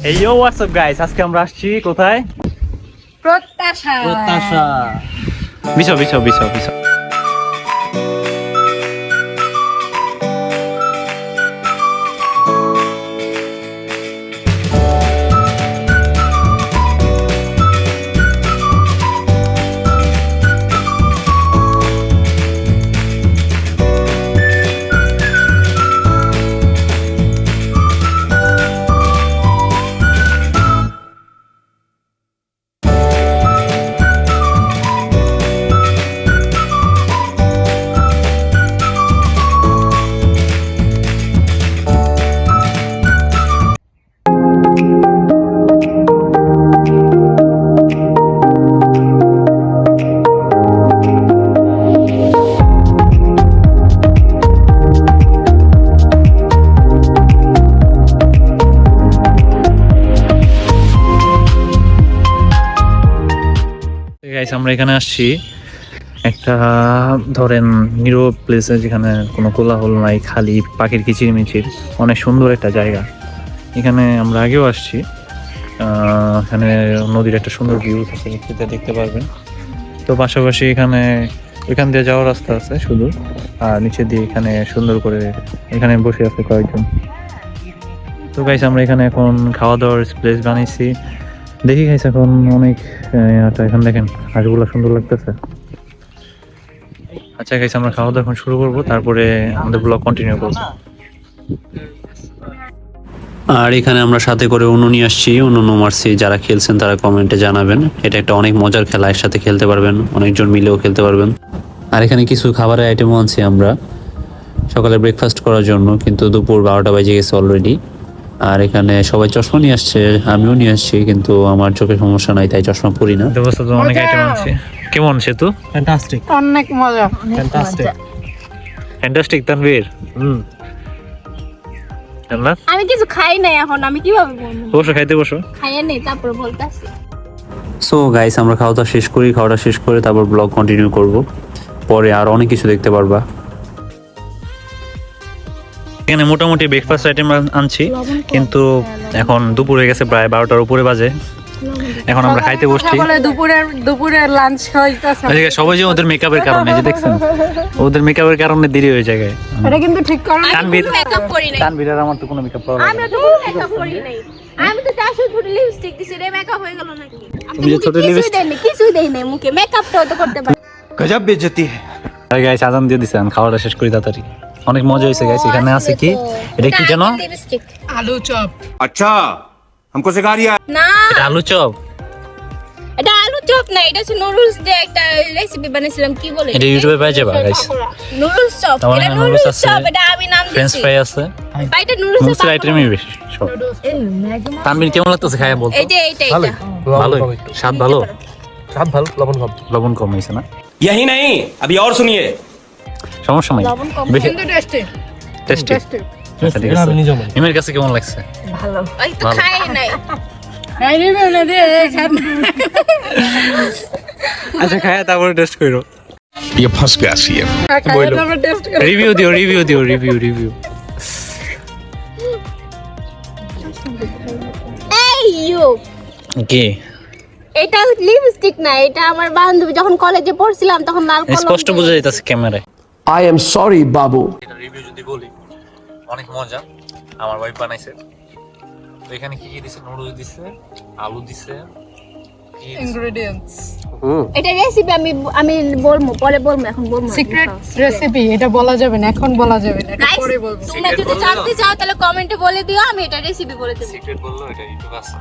এই you what's up guys, আজকে আমরা আসছি কোথায়? প্রত্যাশা। প্রত্যাশা। বিছো বিছো বিছো বিছো। গাইস আমরা এখানে আসছি একটা ধরেন নীরব প্লেসে, যেখানে কোনো কোলাহল নাই, খালি পাখির কিচিরমিচির, অনেক সুন্দর একটা জায়গা। এখানে আমরা আগেও আসছি। এখানে নদীর একটা সুন্দর ভিউ আছে, সেটা দেখতে পারবেন। তো পাশাপাশি এখানে ওইখান দিয়ে যাওয়ার রাস্তা আছে শুধু, আর নিচে দিয়ে এখানে সুন্দর করে এখানে বসে আছে কয়েকজন। তো গাইস আমরা এখানে এখন খাওয়া দাওয়ার প্লেস বানিয়েছি। দেখি গাইস এখন অনেক এখানে দেখেন হাঁসগুলো সুন্দর লাগতেছে। আচ্ছা গাইস আমরা খাওয়া দাওয়া এখন শুরু করবো, তারপরে আমাদের ব্লগ কন্টিনিউ করবো। আর এখানে আমরা সাথে করে উনুনি আসছি, উনুন মারছি। যারা খেলছেন তারা কমেন্টে জানাবেন। এটা একটা অনেক মজার খেলা, একসাথে খেলতে পারবেন, অনেকজন মিলেও খেলতে পারবেন। আর এখানে কিছু খাবারের আইটেমও আনছি আমরা সকালে ব্রেকফাস্ট করার জন্য, কিন্তু দুপুর 12টা বেজে গেছে অলরেডি। আর এখানে সবাই চশমা নিয়ে আসছে, আমিও নিয়ে আসছি, কিন্তু আমার চোখের সমস্যা নাই তাই চশমা পরি না। অনেক আইটেম আছে। কেমন সেতু? ফ্যান্টাস্টিক, অনেক মজা, ফ্যান্টাস্টিক ফ্যান্টাস্টিক। তানভীর আমি কিছু খাই নাই, এখন আমি কিভাবে বলবো? বসো, খাইতে বসো। খাইয়ে নেই তারপর বলতাছি। সো গাইস আমরা খাওয়াটা শেষ করি, খাওয়াটা শেষ করে তারপর ব্লগ কন্টিনিউ করব। পরে আর অনেক কিছু দেখতে পারবা। এখানে মোটামুটি ব্রেকফাস্ট আইটেম আনছি, কিন্তু এখন দুপুর হয়ে গেছে, প্রায় 12টার উপরে বাজে। এখন আমরা খাইতে বসছি। দুপুরের লাঞ্চ খাইতেছে। সবাই যে ওদের মেকআপের কারণে, যে দেখছেন ওদের মেকআপের কারণে দেরি হয়ে যায়। এটা কিন্তু ঠিক করে না। তানভীর মেকআপ করি নাই, তানভীর আর আমার তো কোনো মেকআপ করা আমরা তো মেকআপ করি নাই। আমি তো তার শুধু লিপস্টিক দিছি, রে মেকআপ হয়ে গেল নাকি? তুমি যে ছোট লিপস্টিক কিছুই দেই নাই মুখে, মেকআপটাও তো করতে পারি। गजब बेइज्जती है। আরে গাইস আজান দিয়ে দিছেন, খাওয়াটা শেষ করি তাড়াতাড়ি। অনেক মজা হয়েছে গাইস। এখানে আছে কি, এটা কি জানো? লিপস্টিক আলু চপ। अच्छा हमको सिखा रिया है। না, এটা আলু চপ। এটা আলু চপ না, এটা হচ্ছে নুডলস দিয়ে একটা রেসিপি বানাইছিলাম, কি বলে? এটা ইউটিউবে পেয়ে যাবে গাইস। নুডলস চপ, তার মানে এটা নুডলস নুডলস আছে, চপ, এটা আমি নাম ফ্রেঞ্চ দিছি। ফ্রাই আছে, ভাই এটা নুডলস নুডলসের আইটেমই বেশি সব। তানভীর কেমন লাগতেছে খাইয়া বলতো? এই যে এইটা ভালো, স্বাদ ভালো, साथ भालो लबन कम। লবণ কম হয়েছে না? यही नहीं अभी और सुनिए। সমস্যা নাই, লবণ কম বেশি কিন্তু টেস্টি। টেস্টি। আচ্ছা ঠিক আছে। ইমের কাছে কেমন লাগছে? ভালো। ওই তো খাই নাই। এই রিভিউ না দিয়ে খান। আচ্ছা খাইয়া তারপরে টেস্ট করো। ये फंस गया सीएम। খাইয়ে তারপর টেস্ট করে। রিভিউ দিও, রিভিউ দিও, রিভিউ। এই ইউ, কি এটা লিপস্টিক না, এটা আমার বান্ধবী যখন কলেজে পড়ছিলাম তখন লাল কলম স্পষ্ট বোঝা যাইতেছে ক্যামেরায়। I am sorry बाबू। এটা রিভিউ যদি বলি, অনেক মজা, আমার ওয়াইফ বানাইছে। তো এখানে কি কি দিছে? নুডলস দিছে, আলু দিছে, ইনগ্রেডিয়েন্টস। এটা রেসিপি আমি বলবো, পরে বলবো, এখন বলবো না। সিক্রেট রেসিপি, এটা বলা যাবে না, এখন বলা যাবে না, এটা Guys, পরে বলবো। তোমরা যদি জানতে চাও তাহলে কমেন্টে বলে দিও, আমি এটা রেসিপি বলে দেব। সিক্রেট বললো, এটা ইউটিউব আছে।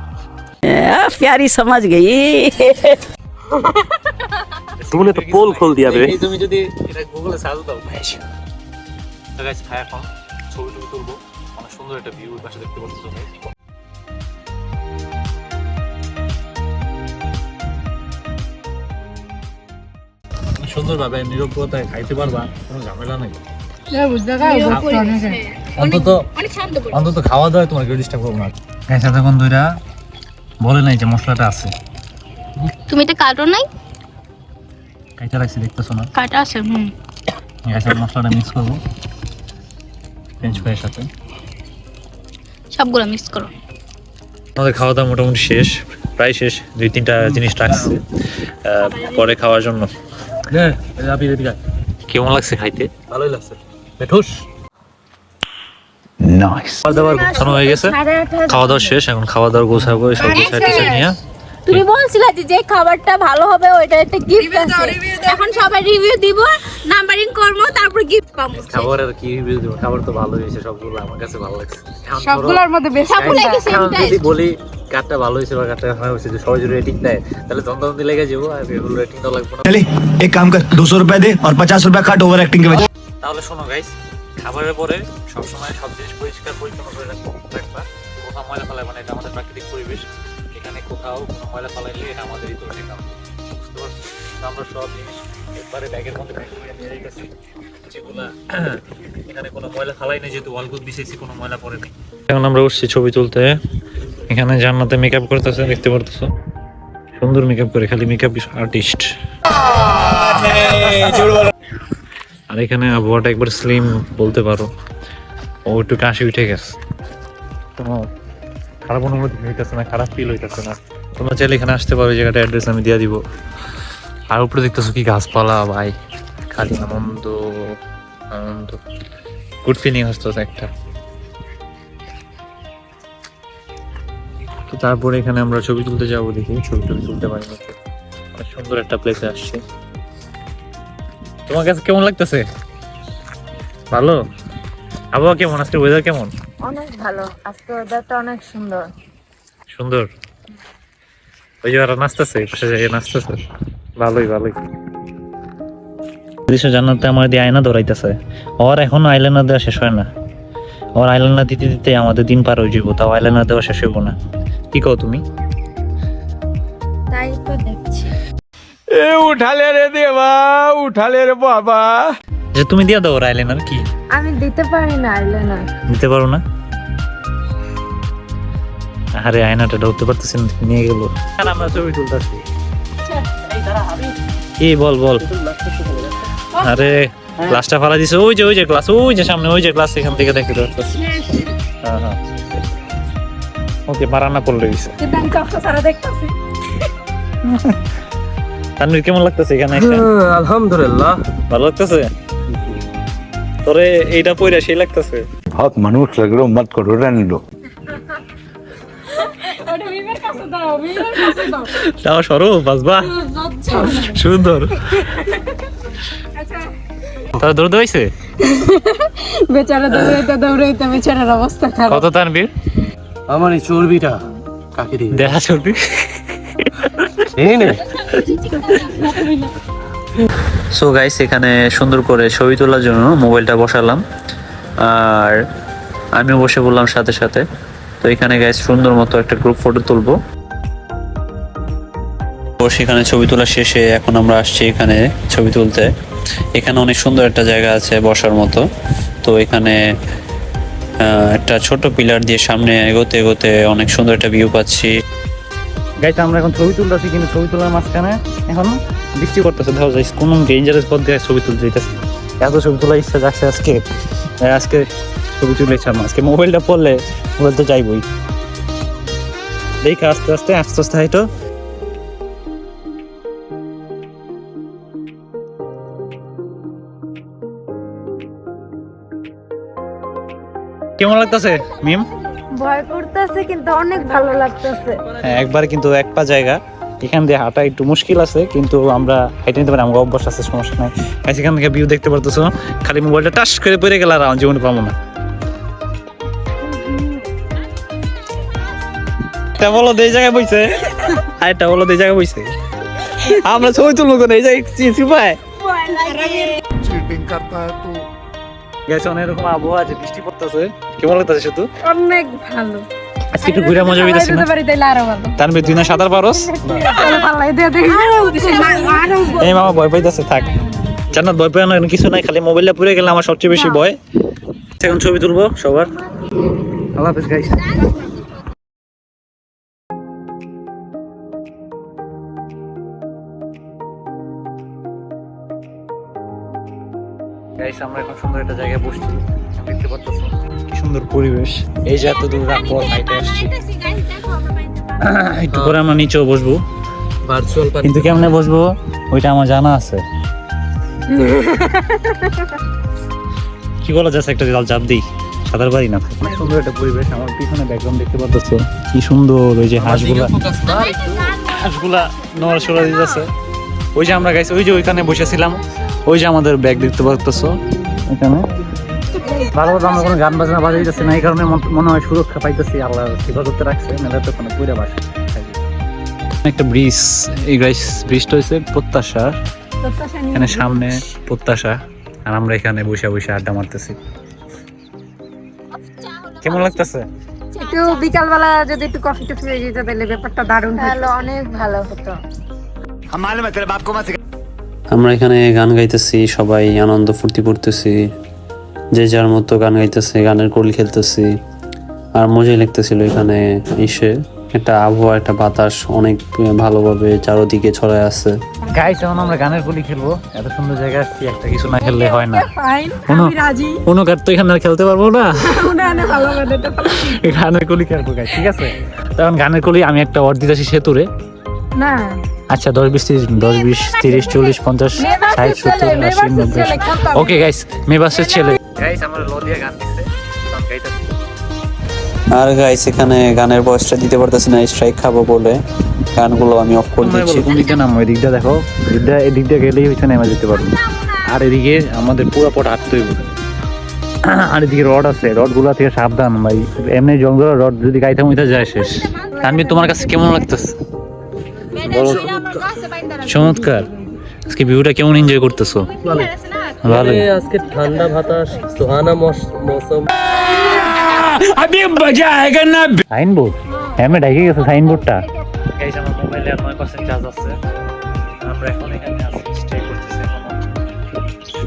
प्यारी समझ गई। तूने तो पोल खोल दिया बे। তুমি যদি এটা গুগলে সার্চ দাও, তো গাইস খায় এখন ছবি তুলবো। অনেক সুন্দর একটা ভিউ পাশে দেখতে পাচ্ছ গাইস। সুন্দরভাবে নিরবতায় খাইতে পারবা, কোনো ঝামেলা নাই। বুঝতে পারছো? অন্তত অনেক শান্ত করে। অন্তত খাওয়া দাওয়া তোমার কেউ ডিস্টার্ব করবো না। গাইস এতক্ষণ ধরে বলে নাই যে মশলাটা আছে, তুমি এটা কাটো নাই? কাইটা রাখছি, দেখতেছো না? কাটা আছে। গাইস মশলাটা মিক্স করবো ফ্রেঞ্চ ফ্রাইয়ের সাথে। সবগুলো মিক্স করো। আমাদের খাওয়া দাওয়া মোটামুটি শেষ, প্রায় শেষ, 2-3টা জিনিস রাখছে পরে খাওয়ার জন্য। কেমন লাগছে খাইতে? ভালোই লাগছে বেঠুস Nice. খাওয়া দাওয়ার গোছানো হয়ে গেছে, খাওয়া দাওয়া শেষ, এখন খাওয়া দাওয়ার গোছাবো, সব গোছাইতেছে নিয়ে। তুমি বলছিলা যে খাবারটা ভালো হবে ওইটা একটা গিফট আছে, এখন সবাই রিভিউ দিব, নাম্বারিং করব, তারপর গিফট পাবো। খাবারের কি রিভিউ দেবো? খাবার তো ভালো হয়েছে সবগুলো, আমার কাছে ভালো লাগছে। সবগুলোর মধ্যে বেশি সবগুলো কি সেম এখন টাইপ? যদি বলি কারটা ভালো হয়েছে বা কারটা খারাপ হয়েছে, যে সবাই যদি রেটিং দেয় তাহলে দ্বন্দ্ব লেগে যাবো, আর এগুলো রেটিং তো লাগবে না। चले एक काम कर 200 रुपए दे और 50 रुपए काट ओवर एक्टिंग के वजह। তাহলে শোনো গাইস, খাবারের পরে সবসময় সব জিনিস পরিষ্কার পরিচ্ছন্ন করে রাখবা। কোথাও ময়লা ফেলাইবা না, এটা আমাদের প্রাকৃতিক পরিবেশ, এখানে কোথাও কোনো ময়লা ফেলাইলে এটা আমাদেরই দোষে কারণ, বুঝতে পারছো? তো আমরা সব জিনিস একবারে ব্যাগের মধ্যে প্যাক করে নিয়ে যাইতেছি, যেগুলা এখানে কোনো ময়লা ফেলাই নেই, যেহেতু ওয়ালগুলো বিছেছি কোনো ময়লা পড়ে নেই। এখন আমরা উঠছি ছবি তুলতে, এখানে জান্নাতে মেকআপ করতেছে, দেখতে পারতেছো সুন্দর মেকআপ করে, খালি মেকআপ আর্টিস্ট। আর এখানে আবহাওয়াটা একবার স্লিম বলতে পারো, ও একটু কাশি উঠে গেছে, কোনো খারাপ অনুভূতি হইতেছে না, খারাপ ফিল হইতেছে না। তোমরা চাইলে এখানে আসতে পারো, জায়গাটা অ্যাড্রেস আমি দিয়ে দিব। আর উপরে দেখতেছো কি গাছপালা ভাই, খালি আনন্দ আনন্দ, গুড ফিলিং আসতেছে একটা। তো তারপরে এখানে আমরা ছবি তুলতে যাবো, দেখি ছবি টবি তুলতে পারি নাকি। অনেক সুন্দর একটা প্লেসে আসছে। তোমার কাছে কেমন লাগতেছে? ভালো? আবহাওয়া কেমন আজকে, ওয়েদার কেমন? অনেক ভালো, আজকে ওয়েদারটা অনেক সুন্দর। সুন্দর। ওই যে ওরা নাচতেছে, পাশে জায়গায় নাচতেছে, ভালোই ভালোই। দৃশ্য জান্নাতে আমার দিয়ে আয়না ধরাইতেছে, ওর এখন আইলাইনার দেওয়া শেষ হয় না, ওর আইলাইনার দিতে দিতে আমাদের দিন পার হয়ে যাবো, তাও আইলাইনার দেওয়া শেষ হইব না। কি কও তুমি? তাই তো দেখছি। ए उठा ले रे देवा, उठा ले रे बाबा। যে তুমি দিয়ে দাও ওর আইলাইনার, কি আমি দিতে পারি না আইলাইনার। দিতে পারো না? আরে আয়নাটা ধরতে পারতেছেন, নিয়ে গেল। আমরা ছবি তুলতেছি। কি বল বল। আরে ক্লাসটা ফালা দিছে, ওই যে ক্লাস, ওই যে সামনে, ওই যে ক্লাস, এখান থেকে দেখে পাচ্ছি। হ্যাঁ হ্যাঁ, ওকে বারান্না পড়লে গেছে। কিন্তু আমি চক্র ছাড়া দেখতেছি। তানভীর কেমন লাগতেছে এখানে এসে? আলহামদুলিল্লাহ ভালো লাগতেছে? তোরে এইটা পইরা সেই লাগতেছে? बहुत मनुष्य लग रहे हो, मत करो, रहने दो। ওটা মিমের কাছে দাও, মিমের কাছে দাও। তাও সরো বাসবা, সুন্দর। তার দৌড় হয়েছে বেচারা দৌড়াইতে দৌড়াইতে বেচারার অবস্থা খারাপ। কত তানভীর? আমার এই চর্বিটা কাকে দিবে? দেখা চলবি এই নে। সো গাইস, এখানে সুন্দর করে ছবি তোলার জন্য মোবাইলটা বসালাম, আর আমিও বসে বললাম সাথে সাথে। তো এখানে গাইস সুন্দর মতো একটা গ্রুপ ফটো তুলবো। তো সেখানে ছবি তোলা শেষে এখন আমরা আসছি এখানে ছবি তুলতে। এখানে অনেক সুন্দর একটা জায়গা আছে বসার মতো। তো এখানে একটা ছোট পিলার দিয়ে সামনে এগোতে এগোতে অনেক সুন্দর একটা ভিউ পাচ্ছি। গাইস আমরা এখন ছবি তুলতেছি, কিন্তু ছবি তোলার মাঝখানে এখন বৃষ্টি করতেছে, ধরো যাইস কোন ডেঞ্জারাস পথ দিয়ে ছবি তুলতে যাইতেছে। এত ছবি তোলার ইচ্ছা যাচ্ছে আজকে, আজকে ছবি তুলে ইচ্ছা না। আজকে মোবাইলটা পড়লে মোবাইল তো যাইবই। দেখে আস্তে আস্তে আস্তে আস্তে হাইটো। কেমন লাগতেছে মিম? ভয় করতেছে কিন্তু অনেক ভালো লাগতেছে। হ্যাঁ, একবার কিন্তু এক পা জায়গা, এখান দিয়ে হাঁটা একটু মুশকিল আছে, কিন্তু আমরা হেঁটে নিতে পারি, আমার অভ্যাস আছে, সমস্যা নাই। এখান থেকে ভিউ দেখতে পারতেছো, খালি মোবাইলটা টাচ করে পড়ে গেলে আর আমার জীবনে পাবো না। একটা বলো এই জায়গায় বইছে, আর একটা বলো এই জায়গায় বইছে, আমরা ছবি তুলবো কোন এই জায়গায় চিপায় গেছে। অনেক রকম আবহাওয়া আছে, বৃষ্টি পড়তেছে, কেমন লাগতেছে শুধু? অনেক ভালো। আজকে একটু ঘুরে মজা পেয়েছি না? বাড়ি তাইলে আরো ভালো। তানভীর তুই না সাঁতার পারস? পাল্লাই দিয়ে দেখি। এই মামা ভয় পাইতেছে, থাক। জান্নাত ভয় পায় না, কিছু নাই, খালি মোবাইলটা পুড়ে গেলে আমার সবচেয়ে বেশি ভয়। এখন ছবি তুলবো সবার। আল্লাহ হাফেজ গাইস। গাইস আমরা এখন সুন্দর একটা জায়গায় বসছি, দেখতে পাচ্ছেন কি সুন্দর পরিবেশ। এই যে এত দূর রাত পর হাইটে আসছি, একটু পরে আমরা নিচেও বসবো, ভার্চুয়াল কিন্তু কেমনে বসবো ওইটা আমার জানা আছে। কি বলা যাচ্ছে, একটা জাল চাপ দিই, সাঁতার পারি না। অনেক সুন্দর একটা পরিবেশ, আমার পিছনে ব্যাকগ্রাউন্ড দেখতে পাচ্ছ কি সুন্দর। ওই যে হাঁসগুলা নড়াচড়া দিতেছে। ওই যে আমরা গাইছি, ওই যে ওইখানে বসেছিলাম, ওই যে আমাদের ব্যাগ দেখতে পাচ্ছ এখানে। ভালো কথা আমরা কোনো গান বাজনা বাজাইতেছি না, এই কারণে মনে হয় সুরক্ষা পাইতেছি, আল্লাহ হেফাজতে রাখছে, মেলা তো কোনো পুরা বাসা। একটা ব্রিজ, এই গাইস ব্রিজটা হয়েছে প্রত্যাশার, এখানে সামনে প্রত্যাশা, আর আমরা এখানে বসে বসে আড্ডা মারতেছি। কেমন লাগতেছে? একটু বিকালবেলা যদি একটু কফি টফি হয়ে যেত তাহলে ব্যাপারটা দারুণ হতো, অনেক ভালো হতো। हम मालूम है तेरे बाप को मत আমরা এখানে গান গাইতেছি, সবাই আনন্দ ফুর্তি করতেছি, যে যার মতো গান গাইতেছে, গানের কলি খেলতেছি, আর মজাই লাগতেছিল এখানে এসে। একটা আবহাওয়া, একটা বাতাস অনেক ভালোভাবে চারদিকে ছড়ায় আছে। গাইস এখন আমরা গানের কলি খেলবো, এত সুন্দর জায়গা আসছি, একটা কিছু না খেললে হয় না। ফাইন, কোনো আমি রাজি। কোনো কার তো এখানে আর খেলতে পারবো না, উনানে ভালো করে দিতে পারো। গানের কলি খেলবো গাইস, ঠিক আছে? তখন গানের কলি আমি একটা অর্ধ দিতেছি সেতুরে। না আচ্ছা 10 20 30 40 50 60 70 80 90। ওকে গাইস, মেবাসের ছেলে গাইস আমরা লদিয়া গান দিছে, গান গাইতেছি। আর গাইস এখানে গানের ভয়েসটা দিতে পারতেছি না, স্ট্রাইক খাবো বলে গানগুলো আমি অফ করে দিচ্ছি। কোন দিকটা নাম, ওই দিকটা দেখো, এই দিকটা গেলেই হইছে নেমে যেতে পারবো। আর এদিকে আমাদের পুরো পট হাঁটতে হইব, আর এদিকে রড আছে, রড গুলা থেকে সাবধান ভাই, এমনি জঙ্গল রড যদি গাইতে মুইতে যায় শেষ। তানভীর তোমার কাছে কেমন লাগতেছে? চমৎকার। আজকে ভিউটা কেমন এনজয় করতেছো? ভালো। আজকে ঠান্ডা বাতাস, সুহানা মৌসুম। সাইনবোর্ড হ্যাঁ ডাইকে গেছে সাইনবোর্ডটা। গাইস আমার মোবাইলে আর 9% চার্জ আছে, আমরা এখন এখানে আছি, স্টে করতেছি।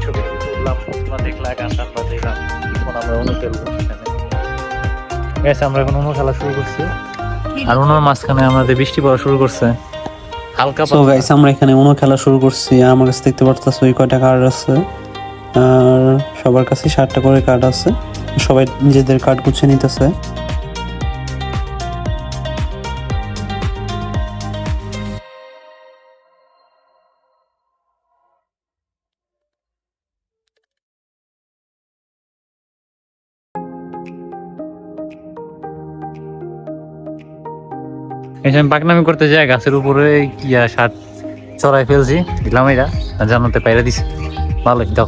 ছবি তুললাম, তোমরা দেখলা, গান টান বাজাইলাম, এখন আমরা অনু খেলবো সেখানে। গাইস আমরা এখন অনু খেলা শুরু করছি, আর অনুর মাঝখানে আমাদের বৃষ্টি পড়া শুরু করছে হালকা। সো গাইস আমরা এখানে অন্য খেলা শুরু করছি। আমার কাছে দেখতে পারতেছো ওই কয়টা কার্ড আছে, আর সবার কাছে 7টা করে কার্ড আছে, সবাই নিজেদের কার্ড গুছিয়ে নিতেছে। এখানে পাকনামি করতে যায়, গাছের উপরে ইয়া সাত চড়াই ফেলছি, দিলাম এটা জানাতে পাইরা দিছি। ভালো দাও,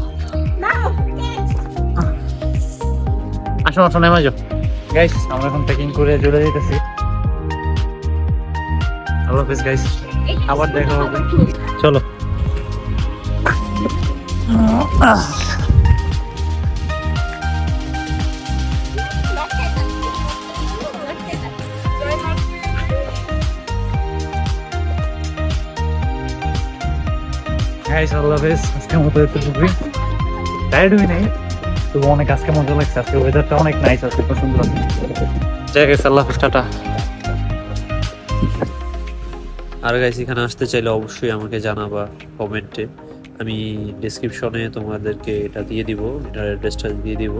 আসো আসো নেমে যাও। গাইস আমরা এখন প্যাকিং করে চলে যেতেছি। আল্লাহ হাফেজ গাইস, আবার দেখা হবে, চলো। গাইস আল্লাহ হাফেজ, আজকের মতো এতটুকুই। টায়ার্ড হই নাই, তবু অনেক আজকে মজা লাগছে, আজকে ওয়েদারটা অনেক নাইস, আজকে খুব সুন্দর আছে। যাই গাইস আল্লাহ হাফেজ, টাটা। আর গাইস এখানে আসতে চাইলে অবশ্যই আমাকে জানাবা কমেন্টে, আমি ডেসক্রিপশনে তোমাদেরকে এটা দিয়ে দিব, এটার অ্যাড্রেসটা দিয়ে দিব।